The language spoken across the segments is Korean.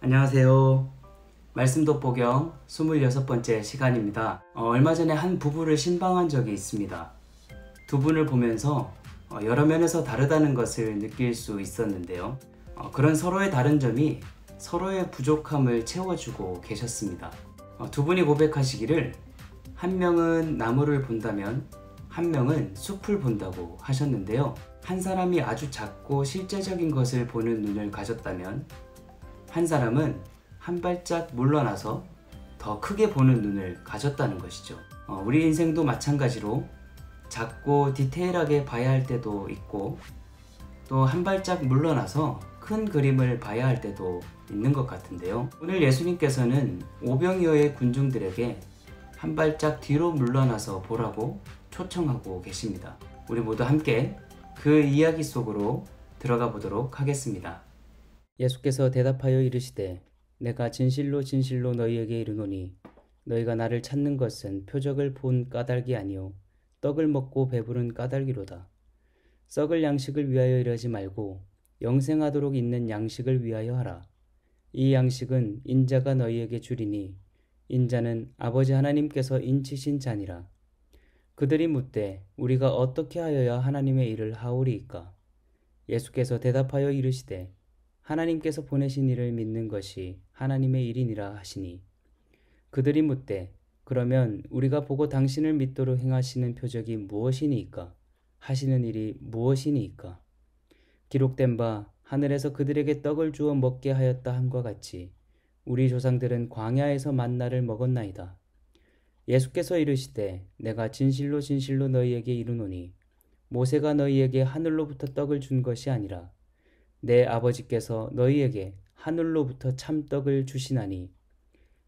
안녕하세요. 말씀 돋보경 26번째 시간입니다. 얼마 전에 한 부부를 신방한 적이 있습니다. 두 분을 보면서 여러 면에서 다르다는 것을 느낄 수 있었는데요. 그런 서로의 다른 점이 서로의 부족함을 채워주고 계셨습니다. 두 분이 고백하시기를 한 명은 나무를 본다면 한 명은 숲을 본다고 하셨는데요. 한 사람이 아주 작고 실제적인 것을 보는 눈을 가졌다면 한 사람은 한 발짝 물러나서 더 크게 보는 눈을 가졌다는 것이죠. 우리 인생도 마찬가지로 작고 디테일하게 봐야 할 때도 있고 또 한 발짝 물러나서 큰 그림을 봐야 할 때도 있는 것 같은데요. 오늘 예수님께서는 오병이어의 군중들에게 한 발짝 뒤로 물러나서 보라고 초청하고 계십니다. 우리 모두 함께 그 이야기 속으로 들어가 보도록 하겠습니다. 예수께서 대답하여 이르시되 내가 진실로 진실로 너희에게 이르노니 너희가 나를 찾는 것은 표적을 본 까닭이 아니요 떡을 먹고 배부른 까닭이로다. 썩을 양식을 위하여 일하지 말고 영생하도록 있는 양식을 위하여 하라. 이 양식은 인자가 너희에게 주리니 인자는 아버지 하나님께서 인치신 자니라. 그들이 묻되 우리가 어떻게 하여야 하나님의 일을 하오리이까? 예수께서 대답하여 이르시되 하나님께서 보내신 이를 믿는 것이 하나님의 일이니라 하시니 그들이 묻되 그러면 우리가 보고 당신을 믿도록 행하시는 표적이 무엇이니이까? 하시는 일이 무엇이니이까? 기록된 바 하늘에서 그들에게 떡을 주어 먹게 하였다 함과 같이 우리 조상들은 광야에서 만나를 먹었나이다. 예수께서 이르시되 내가 진실로 진실로 너희에게 이르노니 모세가 너희에게 하늘로부터 떡을 준 것이 아니라 내 아버지께서 너희에게 하늘로부터 참떡을 주시나니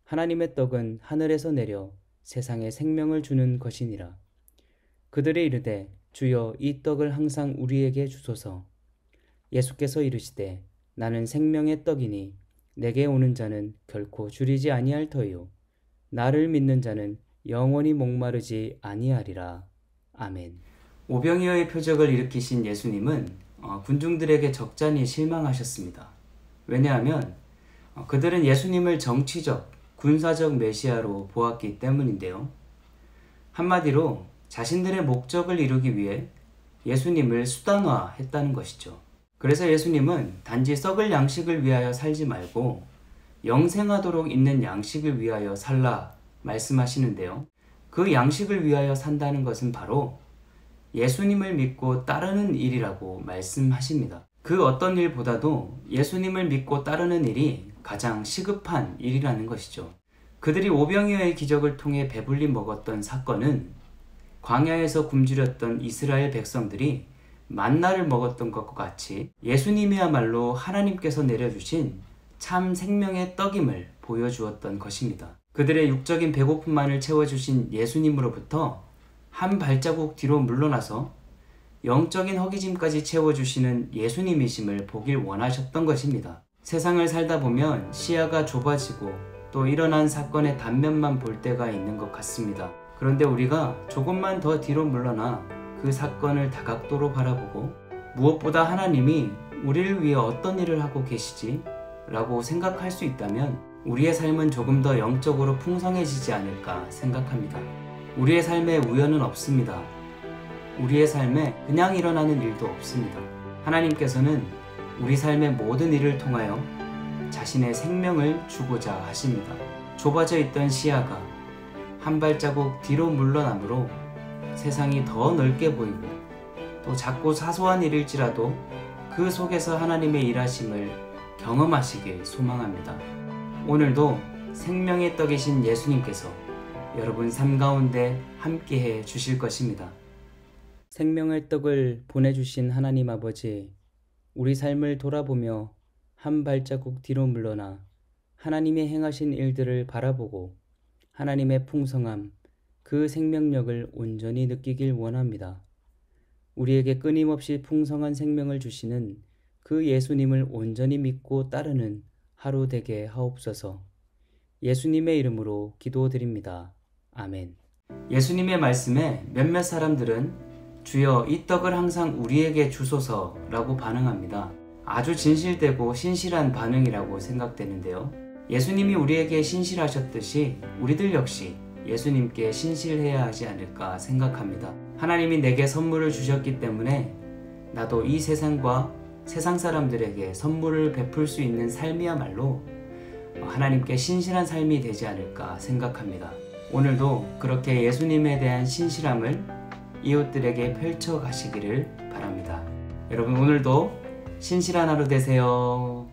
하나님의 떡은 하늘에서 내려 세상에 생명을 주는 것이니라. 그들이 이르되 주여 이 떡을 항상 우리에게 주소서. 예수께서 이르시되 나는 생명의 떡이니 내게 오는 자는 결코 줄이지 아니할 터이요 나를 믿는 자는 영원히 목마르지 아니하리라. 아멘. 오병이어의 표적을 일으키신 예수님은 군중들에게 적잖이 실망하셨습니다. 왜냐하면 그들은 예수님을 정치적, 군사적 메시아로 보았기 때문인데요. 한마디로 자신들의 목적을 이루기 위해 예수님을 수단화했다는 것이죠. 그래서 예수님은 단지 썩을 양식을 위하여 살지 말고 영생하도록 있는 양식을 위하여 살라 말씀하시는데요. 그 양식을 위하여 산다는 것은 바로 예수님을 믿고 따르는 일이라고 말씀하십니다. 그 어떤 일보다도 예수님을 믿고 따르는 일이 가장 시급한 일이라는 것이죠. 그들이 오병이어의 기적을 통해 배불리 먹었던 사건은 광야에서 굶주렸던 이스라엘 백성들이 만나를 먹었던 것과 같이 예수님이야말로 하나님께서 내려주신 참 생명의 떡임을 보여주었던 것입니다. 그들의 육적인 배고픔만을 채워주신 예수님으로부터 한 발자국 뒤로 물러나서 영적인 허기짐까지 채워주시는 예수님이심을 보길 원하셨던 것입니다. 세상을 살다 보면 시야가 좁아지고 또 일어난 사건의 단면만 볼 때가 있는 것 같습니다. 그런데 우리가 조금만 더 뒤로 물러나 그 사건을 다각도로 바라보고 무엇보다 하나님이 우리를 위해 어떤 일을 하고 계시지? 라고 생각할 수 있다면 우리의 삶은 조금 더 영적으로 풍성해지지 않을까 생각합니다. 우리의 삶에 우연은 없습니다. 우리의 삶에 그냥 일어나는 일도 없습니다. 하나님께서는 우리 삶의 모든 일을 통하여 자신의 생명을 주고자 하십니다. 좁아져 있던 시야가 한 발자국 뒤로 물러남으로 세상이 더 넓게 보이고 또 작고 사소한 일일지라도 그 속에서 하나님의 일하심을 경험하시길 소망합니다. 오늘도 생명의 떡이신 예수님께서 여러분 삶 가운데 함께해 주실 것입니다. 생명의 떡을 보내주신 하나님 아버지, 우리 삶을 돌아보며 한 발자국 뒤로 물러나 하나님의 행하신 일들을 바라보고 하나님의 풍성함, 그 생명력을 온전히 느끼길 원합니다. 우리에게 끊임없이 풍성한 생명을 주시는 그 예수님을 온전히 믿고 따르는 하루 되게 하옵소서. 예수님의 이름으로 기도드립니다. 아멘. 예수님의 말씀에 몇몇 사람들은 주여 이 떡을 항상 우리에게 주소서라고 반응합니다. 아주 진실되고 신실한 반응이라고 생각되는데요. 예수님이 우리에게 신실하셨듯이 우리들 역시 예수님께 신실해야 하지 않을까 생각합니다. 하나님이 내게 선물을 주셨기 때문에 나도 이 세상과 세상 사람들에게 선물을 베풀 수 있는 삶이야말로 하나님께 신실한 삶이 되지 않을까 생각합니다. 오늘도 그렇게 예수님에 대한 신실함을 이웃들에게 펼쳐 가시기를 바랍니다. 여러분, 오늘도 신실한 하루 되세요.